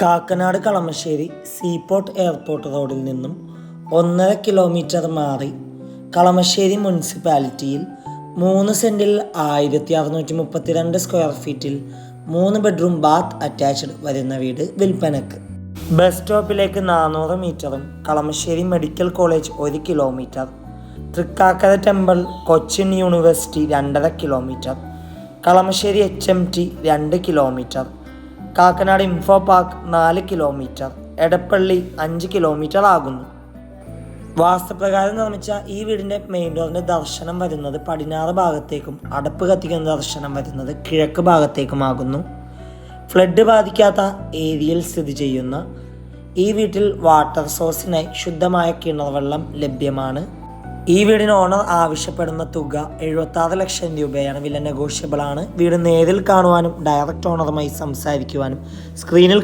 Kakkanad Kalamassery seaport airport റോഡിൽ നിന്നും 1.5 kilometre മാറി കളമശ്ശേരി മുനിസിപ്പാലിറ്റിയിൽ 3 സെൻറ്റിൽ 1632 സ്ക്വയർ ഫീറ്റിൽ 3 ബെഡ്റൂം ബാത്ത് അറ്റാച്ച്ഡ് വരുന്ന വീട് വിൽപ്പനക്ക്. ബസ് സ്റ്റോപ്പിലേക്ക് 400 മീറ്ററും Kalamassery medical college 1 kilometre, Thrikkakara temple Cochin university 2.5 kilometre, Kalamassery HMT 2 kilometre, Kakkanad info park 4 kilometre, Edappally 5 kilometre ആകുന്നു. വാസ്തുപ്രകാരം നിർമ്മിച്ച ഈ വീടിൻ്റെ മെയിൻ ഡോറിൻ്റെ ദർശനം വരുന്നത് പടിഞ്ഞാറ് ഭാഗത്തേക്കും അടപ്പ് കത്തിക്കുന്ന ദർശനം വരുന്നത് കിഴക്ക് ഭാഗത്തേക്കുമാകുന്നു. ഫ്ലഡ് ബാധിക്കാത്ത ഏരിയയിൽ സ്ഥിതി ചെയ്യുന്ന ഈ വീട്ടിൽ വാട്ടർ സോഴ്സിനായി ശുദ്ധമായ കിണർ വെള്ളം ലഭ്യമാണ്. ഈ വീടിന് ഓണർ ആവശ്യപ്പെടുന്ന തുക 76 ലക്ഷം രൂപയാണ്. വില നെഗോഷ്യബിൾ ആണ്. വീട് നേരിൽ കാണുവാനും ഡയറക്റ്റ് ഓണറുമായി സംസാരിക്കുവാനും സ്ക്രീനിൽ